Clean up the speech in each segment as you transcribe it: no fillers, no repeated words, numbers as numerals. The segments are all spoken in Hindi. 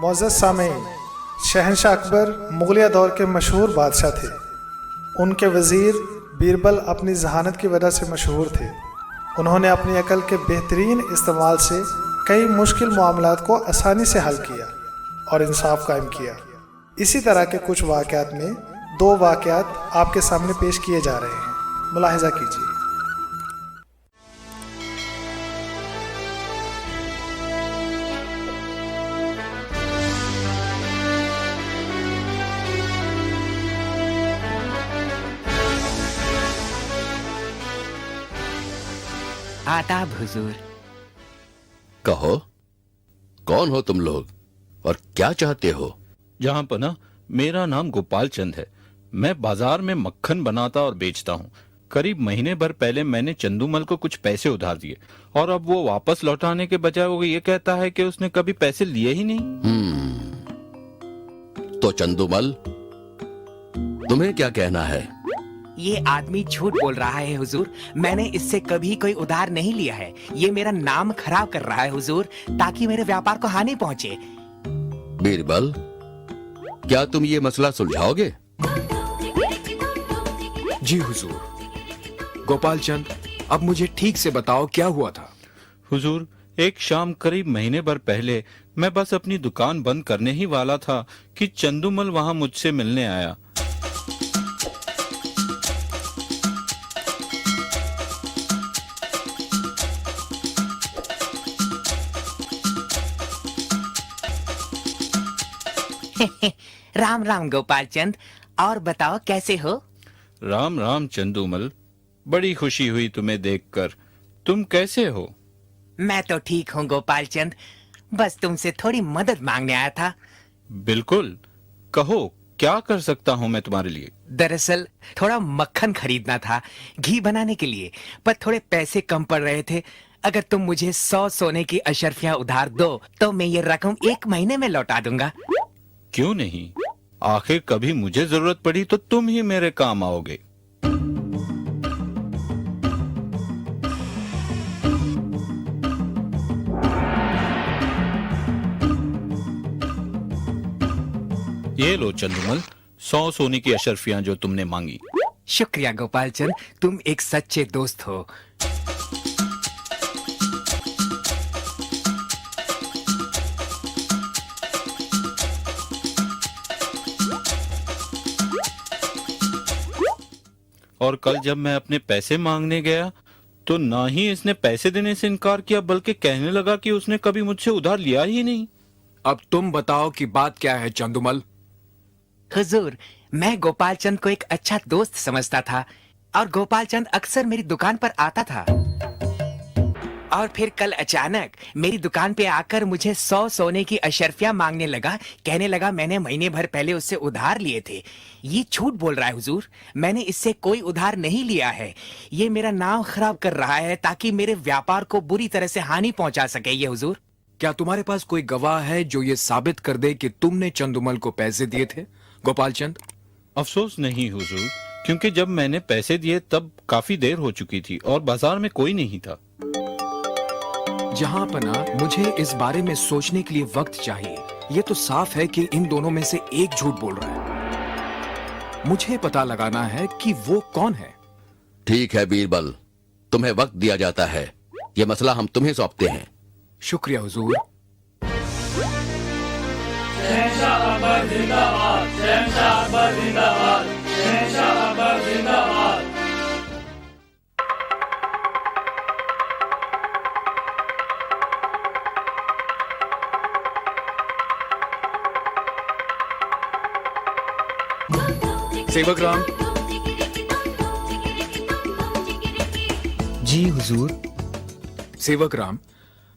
मुअज़्ज़ज़ सामीन, शहंशाह अकबर मुग़लिया दौर के मशहूर बादशाह थे। उनके वज़ीर बीरबल अपनी जहानत की वजह से मशहूर थे। उन्होंने अपनी अकल के बेहतरीन इस्तेमाल से कई मुश्किल मामलात को आसानी से हल किया और इंसाफ कायम किया। इसी तरह के कुछ वाक़यात में दो वाक़यात आपके सामने पेश किए जा रहे हैं, मुलाहिज़ा कीजिए। आदाब हुजूर। कहो, कौन हो तुम लोग और क्या चाहते हो? जहां पना, मेरा नाम गोपाल चंद है। मैं बाजार में मक्खन बनाता और बेचता हूँ। करीब महीने भर पहले मैंने चंदूमल को कुछ पैसे उधार दिए और अब वो वापस लौटाने के बजाय वो ये कहता है कि उसने कभी पैसे लिए ही नहीं। तो चंदूमल, तुम्हें क्या कहना है? ये आदमी झूठ बोल रहा है हुजूर। मैंने इससे कभी कोई उधार नहीं लिया है। ये मेरा नाम खराब कर रहा है हुजूर, ताकि मेरे व्यापार को हानि पहुंचे। बीरबल, क्या तुम ये मसला सुलझाओगे? जी हुजूर। गोपाल चंद, अब मुझे ठीक से बताओ क्या हुआ था। हुजूर, एक शाम करीब महीने भर पहले मैं बस अपनी दुकान बंद करने ही वाला था कि चंदूमल वहां मुझसे मिलने आया। राम राम गोपाल चंद, और बताओ कैसे हो? राम राम चंदूमल, बड़ी खुशी हुई तुम्हें देखकर। तुम कैसे हो? मैं तो ठीक हूँ गोपाल चंद, बस तुमसे थोड़ी मदद मांगने आया था। बिल्कुल, कहो, क्या कर सकता हूँ मैं तुम्हारे लिए? दरअसल थोड़ा मक्खन खरीदना था घी बनाने के लिए, पर थोड़े पैसे कम पड़ रहे थे। अगर तुम मुझे 100 सोने की अशर्फियाँ उधार दो तो मैं ये रकम 1 महीने में लौटा दूंगा। क्यों नहीं? आखिर कभी मुझे जरूरत पड़ी तो तुम ही मेरे काम आओगे। ये लो चंदूमल, 100 सोने की अशर्फियां जो तुमने मांगी। शुक्रिया गोपाल चंद, तुम एक सच्चे दोस्त हो। और कल जब मैं अपने पैसे मांगने गया तो ना ही इसने पैसे देने से इनकार किया, बल्कि कहने लगा कि उसने कभी मुझसे उधार लिया ही नहीं। अब तुम बताओ कि बात क्या है चंदूमल। हुजूर, मैं गोपाल चंद को एक अच्छा दोस्त समझता था और गोपाल चंद अक्सर मेरी दुकान पर आता था। और फिर कल अचानक मेरी दुकान पे आकर मुझे 100 सोने की अशर्फियां मांगने लगा। कहने लगा मैंने महीने भर पहले उससे उधार लिए थे। ये झूठ बोल रहा है हुजूर, मैंने इससे कोई उधार नहीं लिया है। ये मेरा नाम खराब कर रहा है ताकि मेरे व्यापार को बुरी तरह से हानि पहुंचा सके ये हुजूर। क्या तुम्हारे पास कोई गवाह है जो ये साबित कर दे कि तुमने चंदूमल को पैसे दिए थे? गोपाल चंद, अफसोस नहीं हुजूर, क्योंकि जब मैंने पैसे दिए तब काफी देर हो चुकी थी और बाजार में कोई नहीं था। जहां पना, मुझे इस बारे में सोचने के लिए वक्त चाहिए। ये तो साफ है कि इन दोनों में से एक झूठ बोल रहा है। मुझे पता लगाना है कि वो कौन है। ठीक है बीरबल, तुम्हें वक्त दिया जाता है। ये मसला हम तुम्हें सौंपते हैं। शुक्रिया हुजूर। शहंशाह अकबर जिंदाबाद, शहंशाह अकबर जिंदाबाद, शहंशाह अकबर जिंदाबाद। सेवक राम। जी हुजूर। सेवक राम,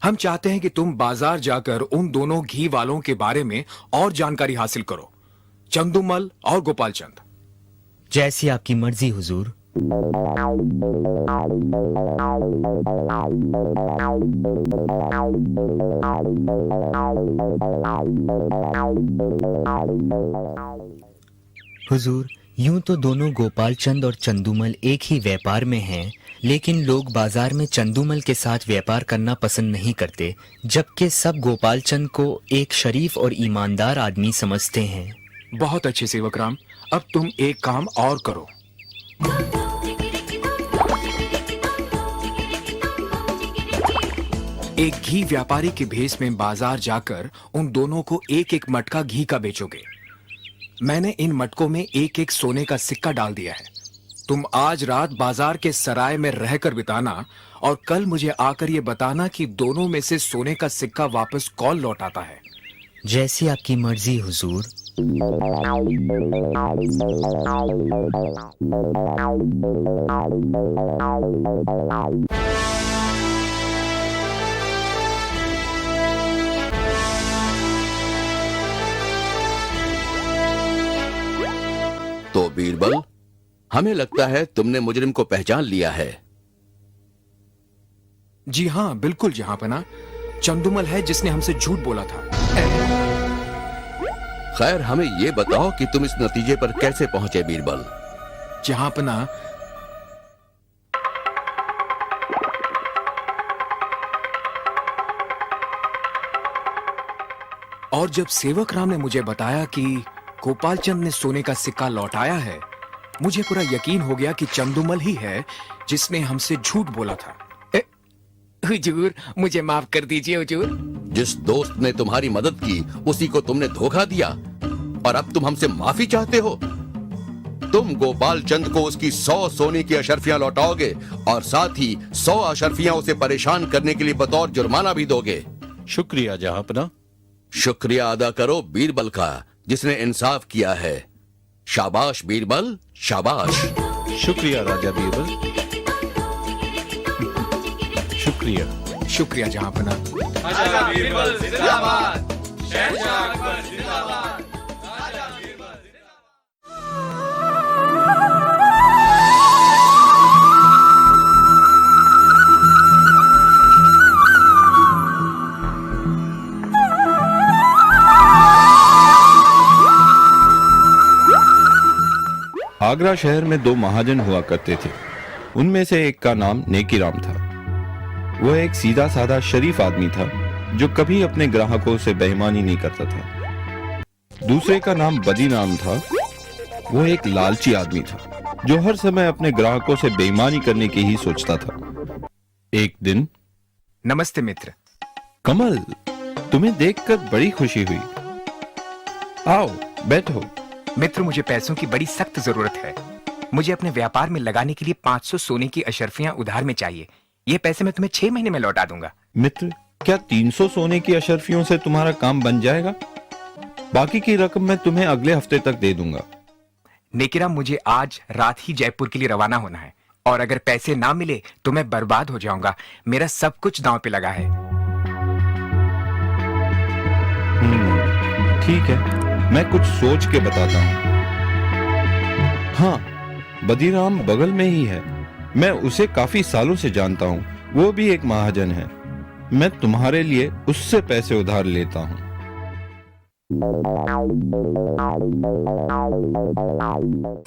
हम चाहते हैं कि तुम बाजार जाकर उन दोनों घी वालों के बारे में और जानकारी हासिल करो, चंदूमल और गोपाल चंद। जैसी आपकी मर्जी हुजूर। हुजूर, यूं तो दोनों गोपालचंद और चंदूमल एक ही व्यापार में हैं, लेकिन लोग बाजार में चंदूमल के साथ व्यापार करना पसंद नहीं करते, जबकि सब गोपालचंद को एक शरीफ और ईमानदार आदमी समझते हैं। बहुत अच्छे सेवक राम, अब तुम एक काम और करो। एक घी व्यापारी के भेष में बाजार जाकर उन दोनों को एक एक मटका घी का बेचोगे। मैंने इन मटकों में एक एक सोने का सिक्का डाल दिया है। तुम आज रात बाजार के सराय में रहकर बिताना और कल मुझे आकर ये बताना कि दोनों में से सोने का सिक्का वापस कौन लौटाता है। जैसी आपकी मर्जी हुजूर। तो बीरबल, हमें लगता है तुमने मुजरिम को पहचान लिया है। जी हाँ, बिल्कुल जहांपना, चंदूमल है जिसने हमसे झूठ बोला था। खैर, हमें यह बताओ कि तुम इस नतीजे पर कैसे पहुंचे बीरबल? जहांपना, और जब सेवक राम ने मुझे बताया कि गोपालचंद ने सोने का सिक्का लौटाया है, मुझे पूरा यकीन हो गया कि चंदूमल ही है जिसने हमसे झूठ बोला था। हुजूर, मुझे माफ कर दीजिए हुजूर। जिस दोस्त ने तुम्हारी मदद की उसी को तुमने धोखा दिया और अब तुम हमसे माफी चाहते हो? तुम गोपाल चंद को उसकी 100 सोने की अशर्फियां लौटाओगे और साथ ही 100 अशर्फियां उसे परेशान करने के लिए बतौर जुर्माना भी दोगे। शुक्रिया जहांपना। शुक्रिया अदा करो बीरबल का, जिसने इंसाफ किया है। शाबाश बीरबल, शाबाश। शुक्रिया राजा बीरबल। शुक्रिया। शुक्रिया जहांपना। राजा बीरबल जिंदाबाद, शहंशाह अकबर जिंदाबाद। आगरा शहर में 2 महाजन हुआ करते थे। उनमें से एक का नाम नेकीराम था। वह एक सीधा साधा शरीफ आदमी था जो कभी अपने ग्राहकों से बेईमानी नहीं करता था। दूसरे का नाम बदीराम था। वह एक लालची आदमी था जो हर समय अपने ग्राहकों से बेईमानी करने की ही सोचता था। एक दिन, नमस्ते मित्र। कमल, तुम्हें देखकर बड़ी खुशी हुई। आओ बैठो। मित्र, मुझे पैसों की बड़ी सख्त जरूरत है। मुझे अपने व्यापार में लगाने के लिए 500 सोने की अशर्फियां उधार में चाहिए। ये पैसे मैं तुम्हें 6 महीने में लौटा दूंगा। मित्र, क्या 300 सोने की अशर्फियों से तुम्हारा काम बन जाएगा? बाकी की रकम मैं तुम्हें अगले हफ्ते तक दे दूंगा। नेकीराम, मुझे आज रात ही जयपुर के लिए रवाना होना है और अगर पैसे ना मिले तो मैं बर्बाद हो जाऊंगा। मेरा सब कुछ दांव पे लगा है। ठीक है, मैं कुछ सोच के बताता हूँ। हाँ, बदीराम बगल में ही है। मैं उसे काफी सालों से जानता हूँ। वो भी एक महाजन है। मैं तुम्हारे लिए उससे पैसे उधार लेता हूँ।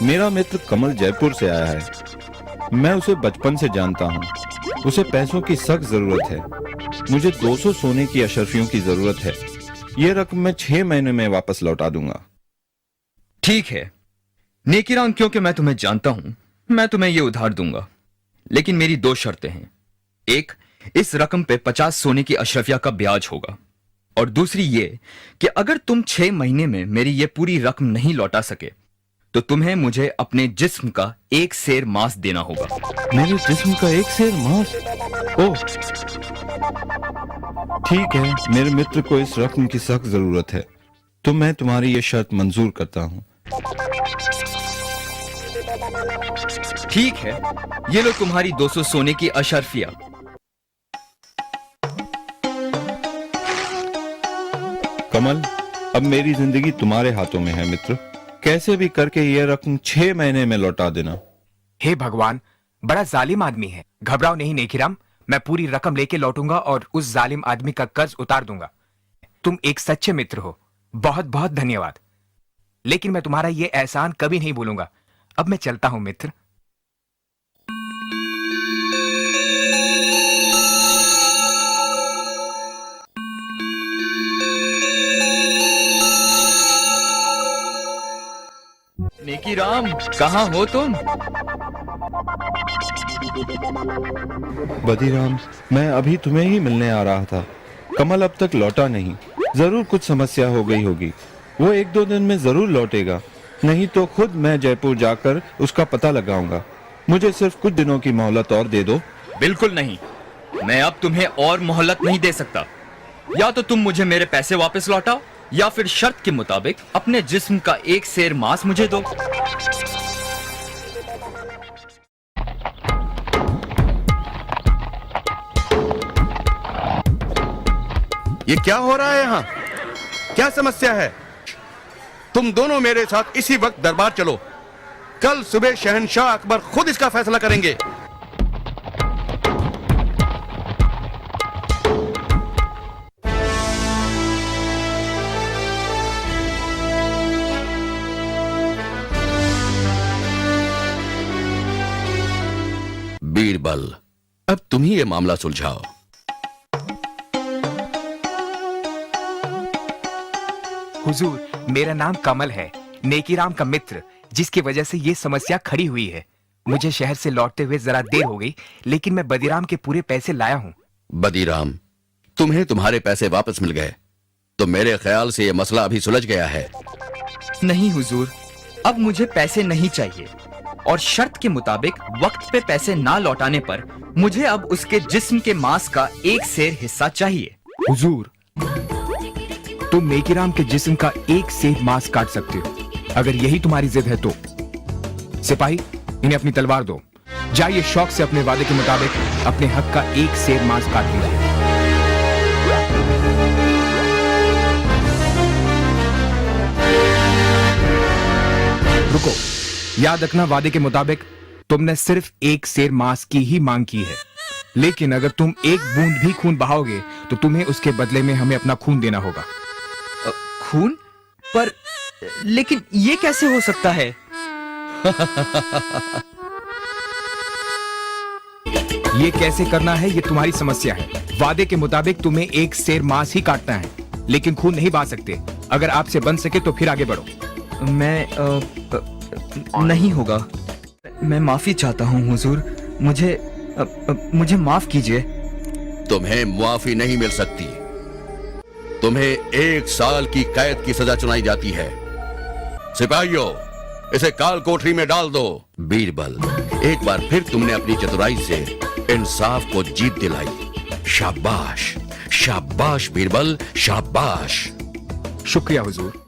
मेरा मित्र कमल जयपुर से आया है। मैं उसे बचपन से जानता हूँ। उसे पैसों की सख्त जरूरत है। मुझे 200 सोने की अशर्फियों की जरूरत है। यह रकम मैं 6 महीने में वापस लौटा दूंगा। ठीक है नेकीराम, क्योंकि मैं तुम्हें जानता हूं, मैं तुम्हें यह उधार दूंगा, लेकिन मेरी 2 शर्तें हैं। एक, इस रकम पे 50 सोने की अशरफिया का ब्याज होगा, और दूसरी ये कि अगर तुम 6 महीने में मेरी ये पूरी रकम नहीं लौटा सके तो तुम्हें मुझे अपने जिस्म का 1 सेर मांस देना होगा। मेरे जिस्म का 1 सेर मांस? ओह, ठीक है। मेरे मित्र को इस रकम की सख्त जरूरत है, तो मैं तुम्हारी ये शर्त मंजूर करता हूँ। ठीक है, ये लो तुम्हारी 200 सोने की अशर्फिया। कमल, अब मेरी जिंदगी तुम्हारे हाथों में है मित्र। कैसे भी करके यह रकम 6 महीने में लौटा देना। हे भगवान, बड़ा जालिम आदमी है। घबराओ नहीं नेकीराम, मैं पूरी रकम लेके लौटूंगा और उस जालिम आदमी का कर्ज उतार दूंगा। तुम एक सच्चे मित्र हो, बहुत बहुत धन्यवाद। लेकिन मैं तुम्हारा ये एहसान कभी नहीं भूलूंगा। अब मैं चलता हूं मित्र। नेकी राम, कहाँ हो तुम? बदीराम, मैं अभी तुम्हें ही मिलने आ रहा था। कमल अब तक लौटा नहीं। जरूर कुछ समस्या हो गई होगी। वो 1-2 दिन में जरूर लौटेगा, नहीं तो खुद मैं जयपुर जाकर उसका पता लगाऊंगा। मुझे सिर्फ कुछ दिनों की मोहलत और दे दो। बिल्कुल नहीं, मैं अब तुम्हें और मोहलत नहीं दे सकता। या तो तुम मुझे मेरे पैसे वापस लौटाओ, या फिर शर्त के मुताबिक अपने जिस्म का एक सेर मांस मुझे दो। ये क्या हो रहा है यहाँ? क्या समस्या है? तुम दोनों मेरे साथ इसी वक्त दरबार चलो। कल सुबह शहंशाह अकबर खुद इसका फैसला करेंगे। बीरबल, अब तुम ही ये मामला सुलझाओ। हुजूर, मेरा नाम कमल है, नेकीराम का मित्र, जिसकी वजह से ये समस्या खड़ी हुई है। मुझे शहर से लौटते हुए जरा देर हो गई, लेकिन मैं बदीराम के पूरे पैसे लाया हूँ। बदीराम, तुम्हें तुम्हारे पैसे वापस मिल गए, तो मेरे ख्याल से यह मसला अभी सुलझ गया है। नहीं हुजूर, अब मुझे पैसे नहीं चाहिए, और शर्त के मुताबिक वक्त पे पैसे ना लौटाने पर मुझे अब उसके जिस्म के मांस का एक सेर हिस्सा चाहिए। हुजूर, तुम नेकीराम के जिस्म का एक सेर मांस काट सकते हो। अगर यही तुम्हारी जिद है तो सिपाही, इन्हें अपनी तलवार दो। जाइए शौक से अपने वादे के मुताबिक अपने हक का एक सेर मांस काट लीजिए। रुको, याद रखना, वादे के मुताबिक तुमने सिर्फ एक सेर मांस की ही मांग की है, लेकिन अगर तुम एक बूंद भी खून बहाओगे तो तुम्हें उसके बदले में हमें अपना खून देना होगा। खून? पर लेकिन ये कैसे हो सकता है? ये कैसे करना है ये तुम्हारी समस्या है। वादे के मुताबिक तुम्हें एक सेर मांस ही काटना है, लेकिन खून नहीं बहा सकते। अगर आपसे बन सके तो फिर आगे बढ़ो। मैं नहीं होगा। मैं माफी चाहता हूँ हुजूर, मुझे माफ कीजिए। तुम्हें मुआफी नहीं मिल सकती। तुम्हें 1 साल की कैद की सजा सुनाई जाती है। सिपाहियों, इसे काल कोठरी में डाल दो। बीरबल, एक बार फिर तुमने अपनी चतुराई से इंसाफ को जीत दिलाई। शाबाश, शाबाश बीरबल, शाबाश। शुक्रिया हुजूर।